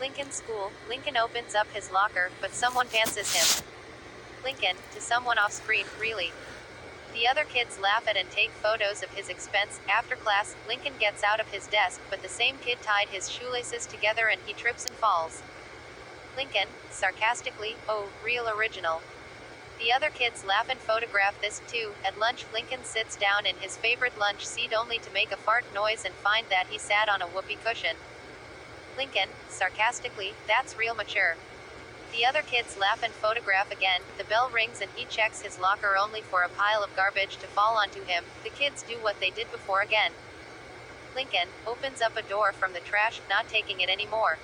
Lincoln's school. Lincoln opens up his locker, but someone pantses him. Lincoln, to someone off screen, really. The other kids laugh at and take photos of his expense. After class, Lincoln gets out of his desk, but the same kid tied his shoelaces together and he trips and falls. Lincoln, sarcastically, oh, real original. The other kids laugh and photograph this too. At lunch, Lincoln sits down in his favorite lunch seat only to make a fart noise and find that he sat on a whoopee cushion. Lincoln, sarcastically, that's real mature. The other kids laugh and photograph again. The bell rings and he checks his locker only for a pile of garbage to fall onto him. The kids do what they did before again. Lincoln opens up a door from the trash, not taking it anymore.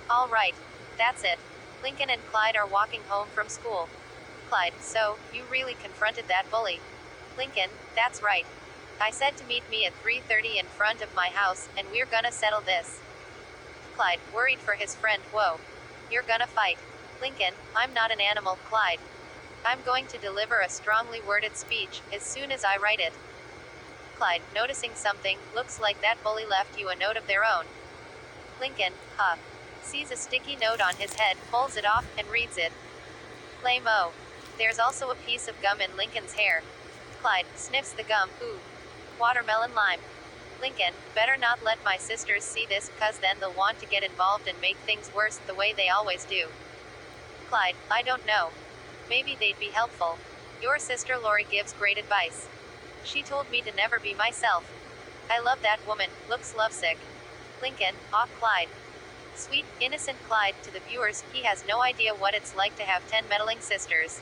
All right. That's it. Lincoln and Clyde are walking home from school. Clyde, so, you really confronted that bully? Lincoln, that's right. I said to meet me at 3:30 in front of my house, and we're gonna settle this. Clyde, worried for his friend, whoa. You're gonna fight. Lincoln, I'm not an animal, Clyde. I'm going to deliver a strongly worded speech, as soon as I write it. Clyde, noticing something, looks like that bully left you a note of their own. Lincoln, huh. Sees a sticky note on his head, pulls it off, and reads it. Lame-o. There's also a piece of gum in Lincoln's hair. Clyde, sniffs the gum, ooh. Watermelon lime. Lincoln, better not let my sisters see this, cause then they'll want to get involved and make things worse, the way they always do. Clyde, I don't know. Maybe they'd be helpful. Your sister Lori gives great advice. She told me to never be myself. I love that woman, looks lovesick. Lincoln, aw, Clyde. Sweet, innocent Clyde. To the viewers, he has no idea what it's like to have 10 meddling sisters.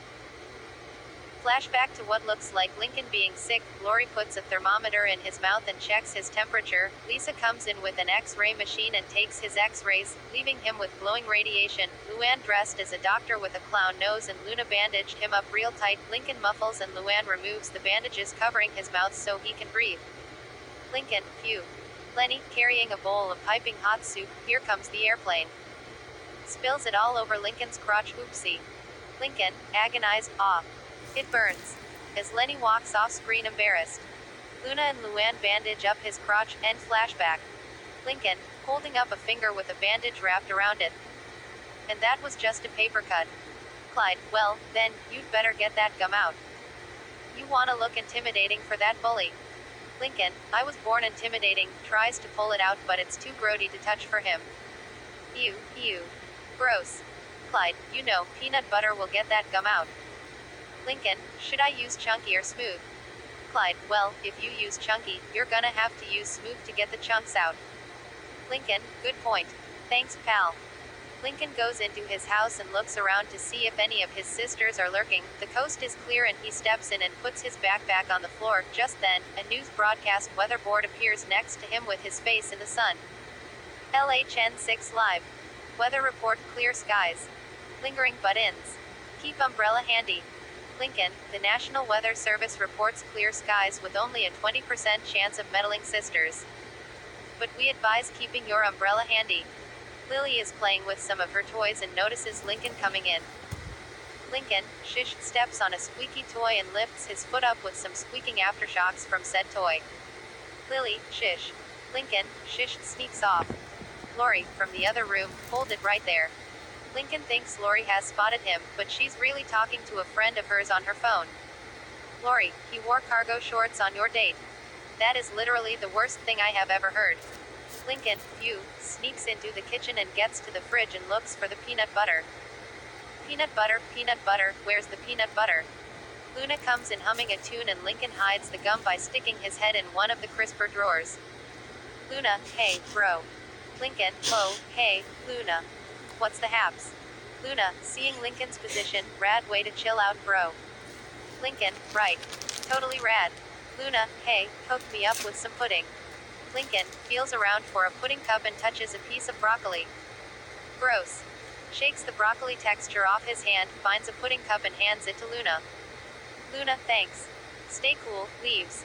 Flashback to what looks like Lincoln being sick. Lori puts a thermometer in his mouth and checks his temperature. Lisa comes in with an X-ray machine and takes his X-rays, leaving him with glowing radiation. Luann dressed as a doctor with a clown nose and Luna bandaged him up real tight. Lincoln muffles and Luann removes the bandages covering his mouth so he can breathe. Lincoln, phew. Lenny, carrying a bowl of piping hot soup. Here comes the airplane. Spills it all over Lincoln's crotch. Oopsie. Lincoln, agonized, ah. It burns. As Lenny walks off screen embarrassed. Luna and Luann bandage up his crotch. End flashback. Lincoln, holding up a finger with a bandage wrapped around it. And that was just a paper cut. Clyde, well, then, you'd better get that gum out. You wanna look intimidating for that bully. Lincoln, I was born intimidating, tries to pull it out but it's too grody to touch for him. Ew, ew. Gross. Clyde, you know, peanut butter will get that gum out. Lincoln, should I use chunky or smooth? Clyde, well, if you use chunky, you're gonna have to use smooth to get the chunks out. Lincoln, good point. Thanks, pal. Lincoln goes into his house and looks around to see if any of his sisters are lurking. The coast is clear and he steps in and puts his backpack on the floor. Just then, a news broadcast weatherboard appears next to him with his face in the sun. LHN6 Live. Weather report, clear skies. Lingering but-ins. Keep umbrella handy. Lincoln, the National Weather Service reports clear skies with only a 20% chance of meddling sisters. But we advise keeping your umbrella handy. Lily is playing with some of her toys and notices Lincoln coming in. Lincoln, shish, steps on a squeaky toy and lifts his foot up with some squeaking aftershocks from said toy. Lily, shish. Lincoln, shish, sneaks off. Lori, from the other room, hold it right there. Lincoln thinks Lori has spotted him, but she's really talking to a friend of hers on her phone. Lori, he wore cargo shorts on your date. That is literally the worst thing I have ever heard. Lincoln, phew, sneaks into the kitchen and gets to the fridge and looks for the peanut butter. Peanut butter, where's the peanut butter? Luna comes in humming a tune and Lincoln hides the gum by sticking his head in one of the crisper drawers. Luna, hey, bro. Lincoln, oh, hey, Luna. What's the haps? Luna, seeing Lincoln's position, rad way to chill out, bro. Lincoln, right. Totally rad. Luna, hey, hook me up with some pudding. Lincoln, feels around for a pudding cup and touches a piece of broccoli. Gross. Shakes the broccoli texture off his hand, finds a pudding cup and hands it to Luna. Luna, thanks. Stay cool, leaves.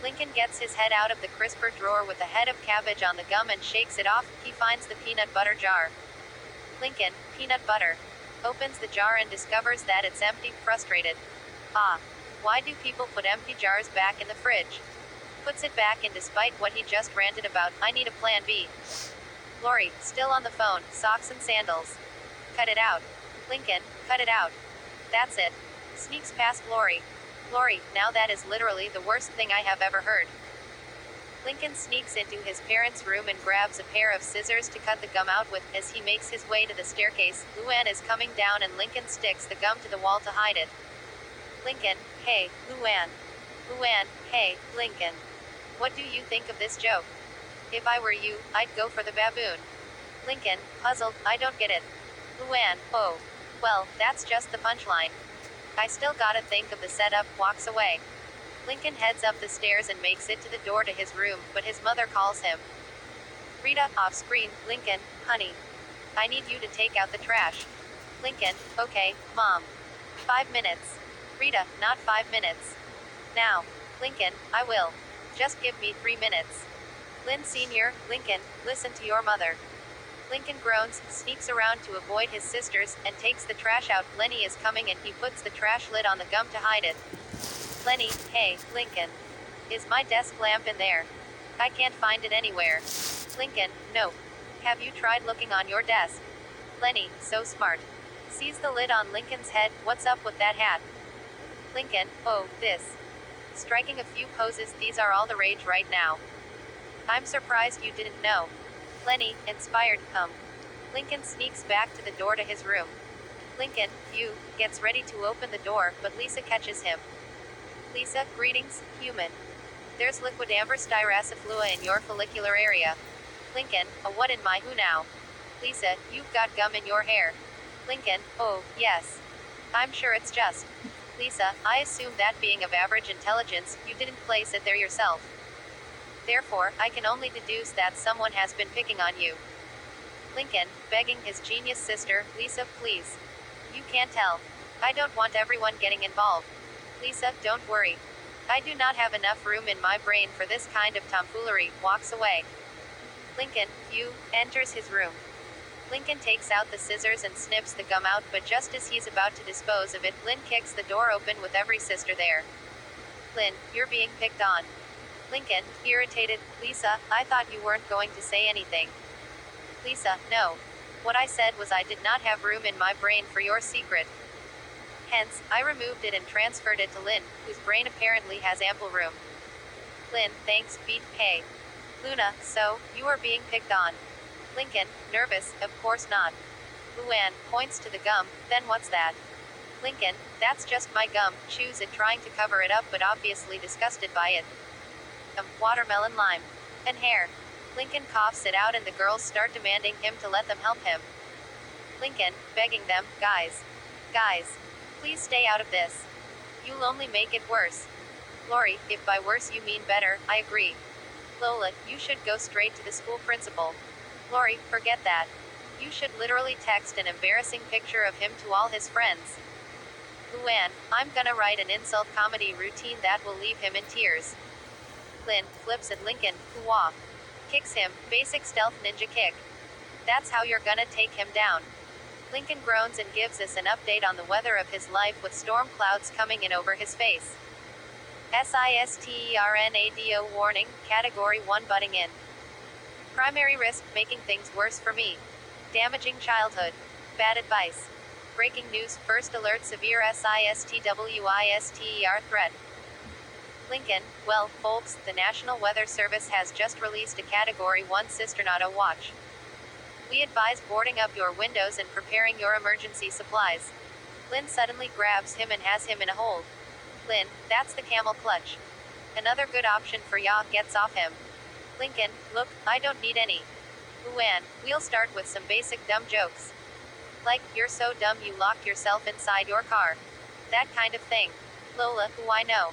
Lincoln gets his head out of the crisper drawer with a head of cabbage on the gum and shakes it off. He finds the peanut butter jar. Lincoln, peanut butter. Opens the jar and discovers that it's empty, frustrated. Ah. Why do people put empty jars back in the fridge? Puts it back in despite what he just ranted about. I need a plan B. Lori, still on the phone, socks and sandals. Cut it out. Lincoln, cut it out. That's it. Sneaks past Lori. Lori, now that is literally the worst thing I have ever heard. Lincoln sneaks into his parents' room and grabs a pair of scissors to cut the gum out with. As he makes his way to the staircase, Luann is coming down and Lincoln sticks the gum to the wall to hide it. Lincoln, hey, Luann. Luann, hey, Lincoln. What do you think of this joke? If I were you, I'd go for the baboon. Lincoln, puzzled, I don't get it. Luann, oh. Well, that's just the punchline. I still gotta think of the setup, walks away. Lincoln heads up the stairs and makes it to the door to his room, but his mother calls him. Rita, off screen, Lincoln, honey. I need you to take out the trash. Lincoln, okay, Mom. 5 minutes. Rita, not 5 minutes. Now. Lincoln, I will. Just give me 3 minutes. Lynn Sr., Lincoln, listen to your mother. Lincoln groans, sneaks around to avoid his sisters, and takes the trash out. Lenny is coming and he puts the trash lid on the gum to hide it. Lenny, hey, Lincoln. Is my desk lamp in there? I can't find it anywhere. Lincoln, no. Have you tried looking on your desk? Lenny, so smart. Sees the lid on Lincoln's head, what's up with that hat? Lincoln, oh, this. Striking a few poses, these are all the rage right now. I'm surprised you didn't know. Lenny, inspired, Lincoln sneaks back to the door to his room. Lincoln, gets ready to open the door, but Lisa catches him. Lisa, greetings, human. There's liquid amber styraciflua in your follicular area. Lincoln, a what in my who now? Lisa, you've got gum in your hair. Lincoln, oh, yes. I'm sure it's just. Lisa, I assume that being of average intelligence, you didn't place it there yourself. Therefore, I can only deduce that someone has been picking on you. Lincoln, begging his genius sister, Lisa, please. You can't tell. I don't want everyone getting involved. Lisa, don't worry. I do not have enough room in my brain for this kind of tomfoolery, walks away. Lincoln, enters his room. Lincoln takes out the scissors and snips the gum out, but just as he's about to dispose of it, Lynn kicks the door open with every sister there. Lynn, you're being picked on. Lincoln, irritated, Lisa, I thought you weren't going to say anything. Lisa, no. What I said was I did not have room in my brain for your secret. Hence, I removed it and transferred it to Lynn, whose brain apparently has ample room. Lynn, thanks, beat, hey. Luna, so, you are being picked on. Lincoln, nervous, of course not. Luann, points to the gum, then what's that? Lincoln, that's just my gum, chews it trying to cover it up but obviously disgusted by it. Watermelon lime. And hair. Lincoln coughs it out and the girls start demanding him to let them help him. Lincoln, begging them, guys, please stay out of this. You'll only make it worse. Lori, if by worse you mean better, I agree. Lola, you should go straight to the school principal. Lori, forget that. You should literally text an embarrassing picture of him to all his friends. Luann, I'm gonna write an insult comedy routine that will leave him in tears. Lynn, flips at Lincoln, wah. Kicks him, basic stealth ninja kick. That's how you're gonna take him down. Lincoln groans and gives us an update on the weather of his life with storm clouds coming in over his face. SISTERNADO warning, Category 1 butting in. Primary risk, making things worse for me. Damaging childhood. Bad advice. Breaking news, first alert severe SISTWISTER threat. Lincoln, well, folks, the National Weather Service has just released a Category 1 Cisternado watch. We advise boarding up your windows and preparing your emergency supplies. Lynn suddenly grabs him and has him in a hold. Lynn, that's the camel clutch. Another good option for ya, gets off him. Lincoln, look, I don't need any. Luann, we'll start with some basic dumb jokes. Like, you're so dumb you locked yourself inside your car. That kind of thing. Lola, who I know.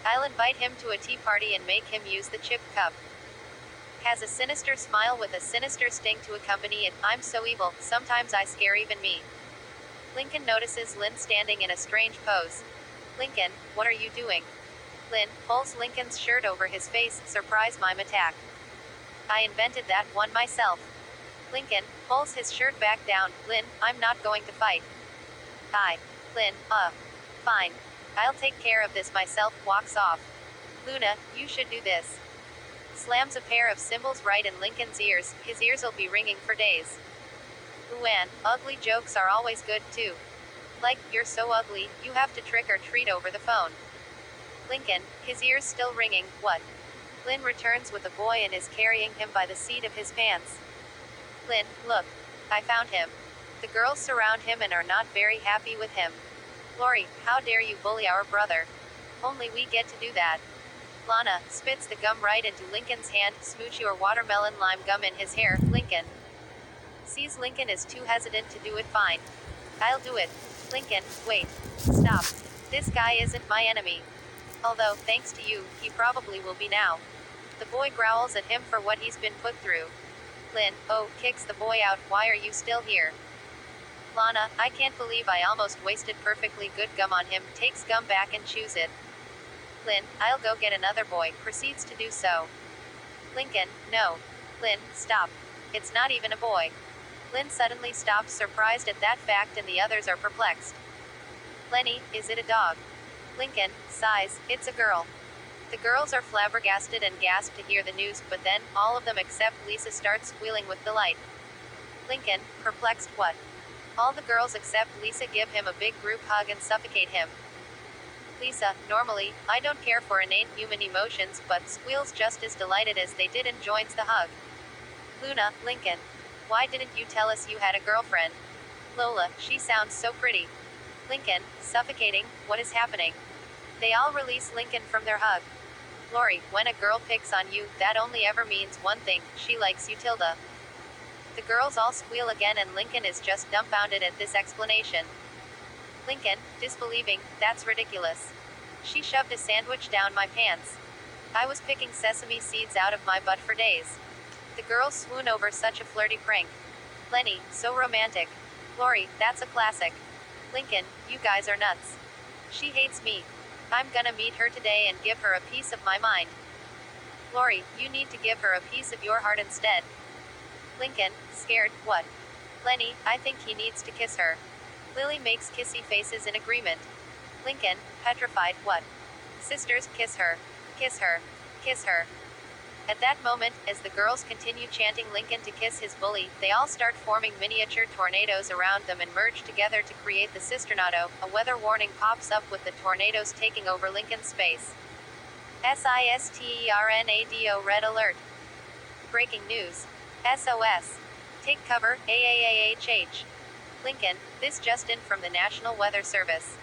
I'll invite him to a tea party and make him use the chip cup. Has a sinister smile with a sinister sting to accompany it. I'm so evil, sometimes I scare even me. Lincoln notices Lynn standing in a strange pose. Lincoln, what are you doing? Lynn pulls Lincoln's shirt over his face, surprise mime attack. I invented that one myself. Lincoln pulls his shirt back down. Lynn, I'm not going to fight. Lynn, fine. I'll take care of this myself, walks off. Luna, you should do this. Slams a pair of cymbals right in Lincoln's ears. His ears'll be ringing for days. Luann, ugly jokes are always good too. Like, you're so ugly, you have to trick or treat over the phone. Lincoln, his ears still ringing, what? Lynn returns with a boy and is carrying him by the seat of his pants. Lynn, look. I found him. The girls surround him and are not very happy with him. Lori, how dare you bully our brother? Only we get to do that. Lana spits the gum right into Lincoln's hand. Smooch your watermelon lime gum in his hair. Lincoln sees Lincoln is too hesitant to do it. Fine. I'll do it. Lincoln, wait. Stop. This guy isn't my enemy. Although, thanks to you, he probably will be now. The boy growls at him for what he's been put through. Lynn, oh, kicks the boy out. Why are you still here? Lana, I can't believe I almost wasted perfectly good gum on him. Takes gum back and chews it. Lynn, I'll go get another boy. Proceeds to do so. Lincoln, no. Lynn, stop. It's not even a boy. Lynn suddenly stops, surprised at that fact, and the others are perplexed. Lenny, is it a dog? Lincoln sighs, it's a girl. The girls are flabbergasted and gasp to hear the news, but then, all of them except Lisa start squealing with delight. Lincoln, perplexed, what? All the girls except Lisa give him a big group hug and suffocate him. Lisa, normally, I don't care for inane human emotions, but squeals just as delighted as they did and joins the hug. Luna, Lincoln. Why didn't you tell us you had a girlfriend? Lola, she sounds so pretty. Lincoln, suffocating, what is happening? They all release Lincoln from their hug. Lori, when a girl picks on you, that only ever means one thing, she likes you. Tilda. The girls all squeal again and Lincoln is just dumbfounded at this explanation. Lincoln, disbelieving, that's ridiculous. She shoved a sandwich down my pants. I was picking sesame seeds out of my butt for days. The girls swoon over such a flirty prank. Lenny, so romantic. Lori, that's a classic. Lincoln, you guys are nuts. She hates me. I'm gonna meet her today and give her a piece of my mind. Lori, you need to give her a piece of your heart instead. Lincoln, scared, what? Lenny, I think he needs to kiss her. Lily makes kissy faces in agreement. Lincoln, petrified, what? Sisters, kiss her. Kiss her. Kiss her. At that moment, as the girls continue chanting Lincoln to kiss his bully, they all start forming miniature tornadoes around them and merge together to create the Sisternado. A weather warning pops up with the tornadoes taking over Lincoln's space. SISTERNADO red alert. Breaking news. SOS. Take cover, AAAHH. Lincoln, this just in from the National Weather Service.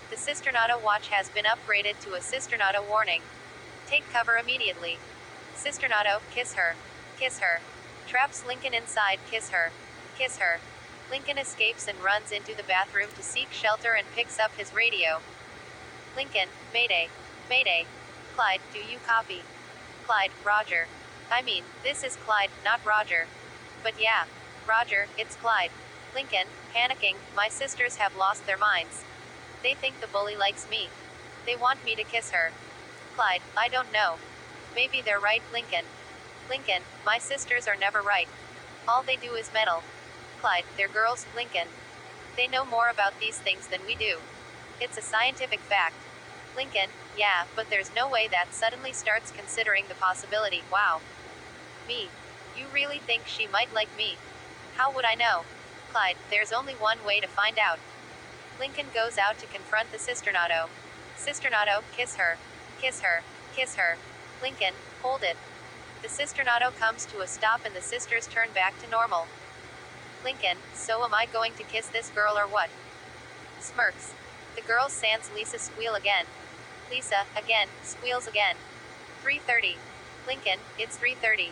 The Sisternado watch has been upgraded to a Sisternado warning. Take cover immediately. Sisternado, kiss her. Kiss her. Traps Lincoln inside, kiss her. Kiss her. Lincoln escapes and runs into the bathroom to seek shelter and picks up his radio. Lincoln, Mayday. Mayday. Clyde, do you copy? Clyde, Roger. I mean, this is Clyde, not Roger. But yeah. Roger, it's Clyde. Lincoln, panicking, my sisters have lost their minds. They think the bully likes me. They want me to kiss her. Clyde, I don't know. Maybe they're right. Lincoln. Lincoln, my sisters are never right. All they do is meddle. Clyde, they're girls. Lincoln. They know more about these things than we do. It's a scientific fact. Lincoln, yeah, but there's no way that suddenly starts considering the possibility. Wow. Me. You really think she might like me? How would I know? Clyde, there's only one way to find out. Lincoln goes out to confront the Sisternado. Sisternado, kiss her. Kiss her. Kiss her. Lincoln, hold it. The Sisternado comes to a stop and the sisters turn back to normal. Lincoln, so am I going to kiss this girl or what? Smirks. The girls sans Lisa squeal again. Lisa, again, squeals again. 3:30. Lincoln, it's 3:30.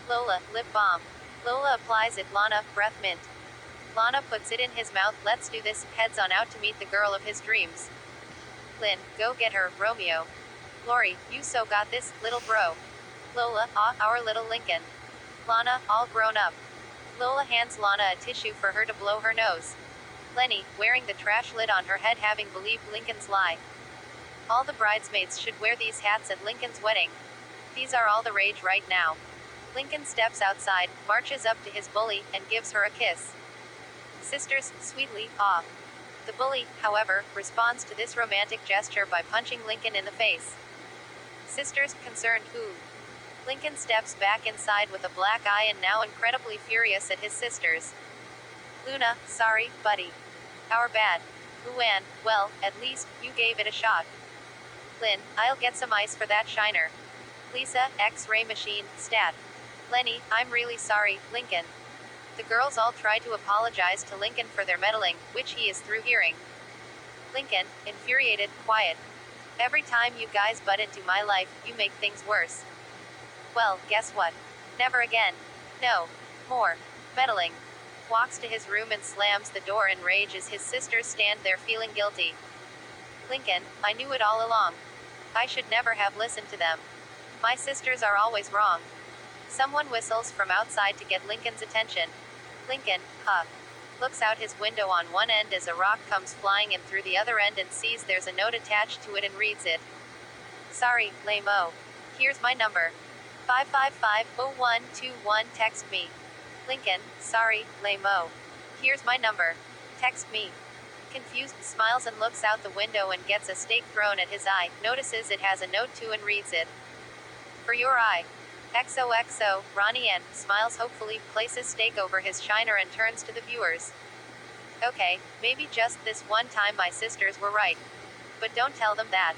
Lola, lip balm. Lola applies it. Lana, breath mint. Lana puts it in his mouth. Let's do this. Heads on out to meet the girl of his dreams. Lynn, go get her. Romeo. Lori, you so got this, little bro. Lola, our little Lincoln. Lana, all grown up. Lola hands Lana a tissue for her to blow her nose. Lenny, wearing the trash lid on her head, having believed Lincoln's lie. All the bridesmaids should wear these hats at Lincoln's wedding. These are all the rage right now. Lincoln steps outside, marches up to his bully, and gives her a kiss. Sisters, sweetly, ah. The bully, however, responds to this romantic gesture by punching Lincoln in the face. Sisters, concerned, who? Lincoln steps back inside with a black eye and now incredibly furious at his sisters. Luna, sorry, buddy. Our bad. Luann, well, at least, you gave it a shot. Lynn, I'll get some ice for that shiner. Lisa, X-ray machine, stat. Lenny, I'm really sorry, Lincoln. The girls all try to apologize to Lincoln for their meddling, which he is through hearing. Lincoln, infuriated, quiet. Every time you guys butt into my life, you make things worse. Well, guess what? Never again. No. More. Meddling. Walks to his room and slams the door in rage as his sisters stand there feeling guilty. Lincoln, I knew it all along. I should never have listened to them. My sisters are always wrong. Someone whistles from outside to get Lincoln's attention. Lincoln, huh. Looks out his window on one end as a rock comes flying in through the other end and sees there's a note attached to it and reads it. Sorry, lame-o. Here's my number. 555-0121, text me. Lincoln, sorry, lame-o. Here's my number. Text me. Confused, smiles and looks out the window and gets a steak thrown at his eye, notices it has a note too and reads it. For your eye. XOXO, Ronnie N. Smiles hopefully, places steak over his shiner and turns to the viewers. Okay, maybe just this one time my sisters were right. But don't tell them that.